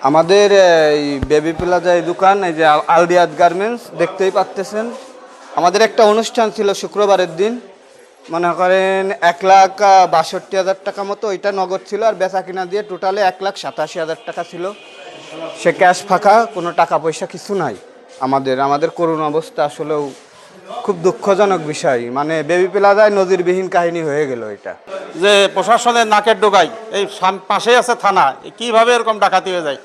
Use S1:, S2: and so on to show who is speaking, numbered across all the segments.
S1: আমাদের এই baby plaza এই দোকান, এই যে আলরিয়াদ গার্মেন্টস দেখতেই পাচ্ছেন। আমাদের একটা অনুষ্ঠান ছিল শুক্রবারের দিন, মনে করেন 1,62,000 টাকা মতো ওইটা নগদ ছিল, আর বেচা কিনা দিয়ে টোটালে 1,87,000 টাকা ছিল। সে ক্যাশ ফাঁকা, কোনো টাকা পয়সা কিছু নাই। আমাদের করুণ অবস্থা আসলেও খুব দুঃখজনক বিষয়। মানে বেবি প্লাজায় নজিরবিহীন কাহিনী হয়ে গেল এটা।
S2: যে প্রশাসনের নাকের ডোগায় এই পাশেই আছে থানা, কিভাবে এরকম ডাকাতি হয়ে যায়।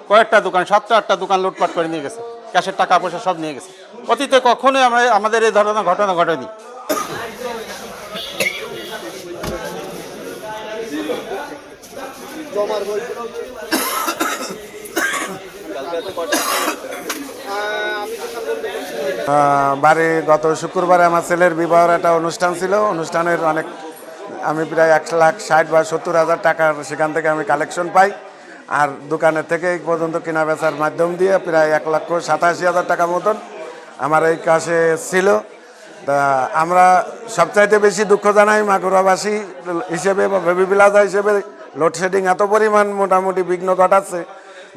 S2: কয়েকটা দোকান 7-8টা দোকান লুটপাট করে নিয়ে গেছে, ক্যাশের টাকা পয়সা সব নিয়ে গেছে। অতীতে কখনোই আমাদের এই ধরনের ঘটনা ঘটেনি।
S3: বাড়ি গত শুক্রবারে আমার ছেলের বিবাহের একটা অনুষ্ঠান ছিল। অনুষ্ঠানের আমি প্রায় 1,60,000 বা 70,000 টাকার সেখান থেকে আমি কালেকশন পাই। আর দোকানের থেকে এই পর্যন্ত কেনা বেচার মাধ্যম দিয়ে প্রায় 1,87,000 টাকা মতন আমার এই কাছে ছিল। তা আমরা সবচাইতে বেশি দুঃখ জানাই মাগুরাবাসী হিসেবে বা বেবি প্লাজা হিসেবে, লোডশেডিং এত পরিমাণ মোটামুটি বিঘ্ন ঘটাচ্ছে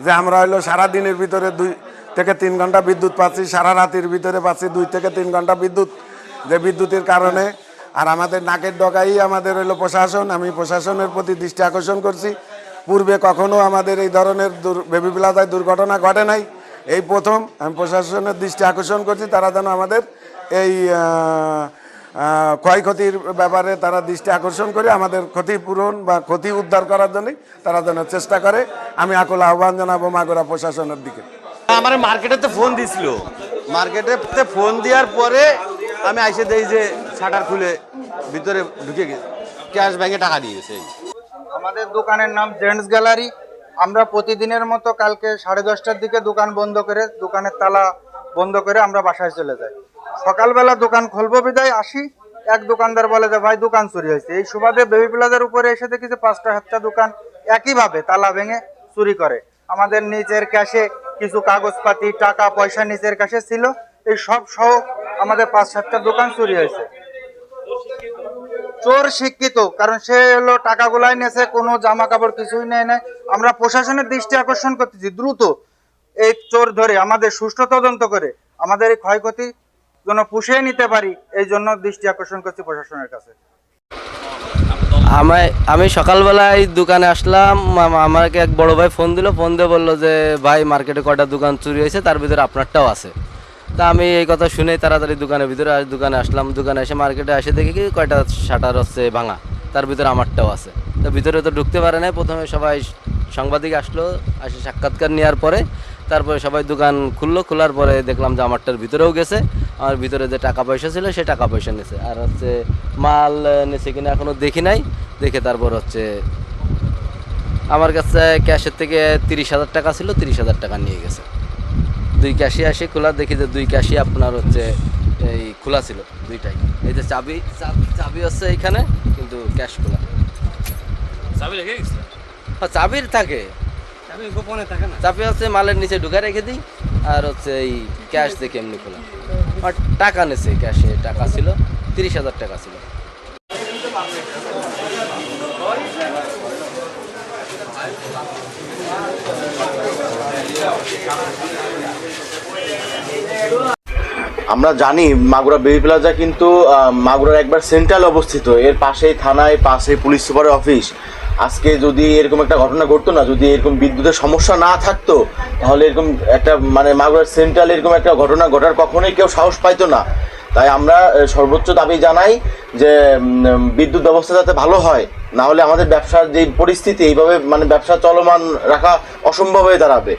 S3: যে আমরা হইলো সারাদিনের ভিতরে 2 থেকে 3 ঘন্টা বিদ্যুৎ পাচ্ছি, সারা রাতের ভিতরে পাচ্ছি 2 থেকে 3 ঘন্টা বিদ্যুৎ। যে বিদ্যুতের কারণে আর আমাদের নাকের ডগাই আমাদের হইলো প্রশাসন। আমি প্রশাসনের প্রতি দৃষ্টি আকর্ষণ করছি। পূর্বে কখনো আমাদের এই ধরনের বেবি প্লাজায় দুর্ঘটনা ঘটে নাই, এই প্রথম। আমি প্রশাসনের দৃষ্টি আকর্ষণ করছি তারা যেন আমাদের এই ক্ষয়ক্ষতির ব্যাপারে তারা দৃষ্টি আকর্ষণ করে আমাদের ক্ষতিপূরণ বা ক্ষতি উদ্ধার করার জন্যই তারা যেন চেষ্টা করে। আমি আকুল আহ্বান জানাবো মাগুরা প্রশাসনের দিকে।
S4: আমার মার্কেটেতে ফোন দিছিল, মার্কেটেতে ফোন দেওয়ার পরে আমি আইসে দেই যে শাটার খুলে ভিতরে ঢুকে গেছে, ক্যাশ ব্যাংকে টাকা দিয়ে গেছে।
S5: আমাদের দোকানের নাম জেন্টস গ্যালারি। আমরা প্রতিদিনের মতো কালকে 10:30টার দিকে দোকান বন্ধ করে, দোকানের তালা বন্ধ করে আমরা বাসায় চলে যাই। সকালবেলা দোকান খুলবো বিদায় আসি, এক দোকানদার বলে যে ভাই দোকান চুরি হয়েছে। এই সুবাদে বেবি প্লাজার উপরে এসে দেখি যে 5টা-7টা দোকান একইভাবে তালা ভেঙে চুরি করে। আমাদের নিচের ক্যাশে কিছু কাগজপাতি, টাকা পয়সা নিচের ক্যাশে ছিল, এই সব সহ আমাদের 5-7টা দোকান চুরি হয়েছে। চোর শিক্ষিত, কারণ সে হলো টাকাগুলাই নেছে, কোনো জামা কাপড় কিছুই নেয় নাই। আমরা প্রশাসনের দৃষ্টি আকর্ষণ করতেছি দ্রুত এই চোর ধরে আমাদের সুষ্ঠু তদন্ত করে আমাদের এই ক্ষয়ক্ষতি যেন পুষিয়ে নিতে পারি, এই জন্য দৃষ্টি আকর্ষণ করছি প্রশাসনের কাছে।
S6: আমি সকালবেলায় দোকানে আসলাম, আমাকে এক বড় ভাই ফোন দিয়ে বললো যে ভাই মার্কেটে কয়টা দোকান চুরি হয়েছে, তার ভিতরে আপনারটাও আছে। তা আমি এই কথা শুনেই তাড়াতাড়ি দোকানে আসলাম। দোকানে এসে মার্কেটে এসে দেখি কি কয়টা শাটার হচ্ছে ভাঙা, তার ভিতরে আমারটাও আছে। তো ভিতরে তো ঢুকতে পারে নাই। প্রথমে সবাই সাংবাদিক আসলো, এসে সাক্ষাৎকার নেওয়ার পরে তারপরে সবাই দোকান খোলার পরে দেখলাম যে আমারটার ভিতরেও গেছে। আমার ভিতরে যে টাকা পয়সা ছিল সে টাকা পয়সা নিয়েছে, আর হচ্ছে মাল নিয়েছে কিনা এখনও দেখি নাই। দেখে তারপর হচ্ছে আমার কাছে ক্যাশের থেকে 30,000 টাকা ছিল, 30,000 টাকা নিয়ে গেছে। 2 ক্যাশে আসে খোলা, দেখি যে 2 ক্যাশে আপনার হচ্ছে এই খোলা ছিল 2টাই। এই যে চাবি হচ্ছে এইখানে, কিন্তু ক্যাশ খোলা।
S7: চাবি রেখে গেছে?
S6: চাবির থাকে,
S7: চাবি গোপনে থাকে না।
S6: চাবি হচ্ছে মালের নিচে ঢুকে রেখে দিই, আর হচ্ছে এই ক্যাশ দেখে এমনি খোলা। আর টাকা নেছে, ক্যাশে টাকা ছিল 30,000 টাকা ছিল।
S8: আমরা জানি মাগুরা বেবি প্লাজা কিন্তু মাগুরার একবার সেন্ট্রাল অবস্থিত, এর পাশেই থানায়, পাশে পুলিশ সুপারের অফিস। আজকে যদি এরকম একটা ঘটনা ঘটতো না, যদি এরকম বিদ্যুতের সমস্যা না থাকতো, তাহলে এরকম একটা মানে মাগুরার সেন্ট্রাল এরকম একটা ঘটনা ঘটার কখনোই কেউ সাহস পাইতো না। তাই আমরা সর্বোচ্চ দাবি জানাই যে বিদ্যুৎ ব্যবস্থা যাতে ভালো হয়, না হলে আমাদের ব্যবসার যে পরিস্থিতি, এইভাবে মানে ব্যবসা চলমান রাখা অসম্ভব হয়ে দাঁড়াবে।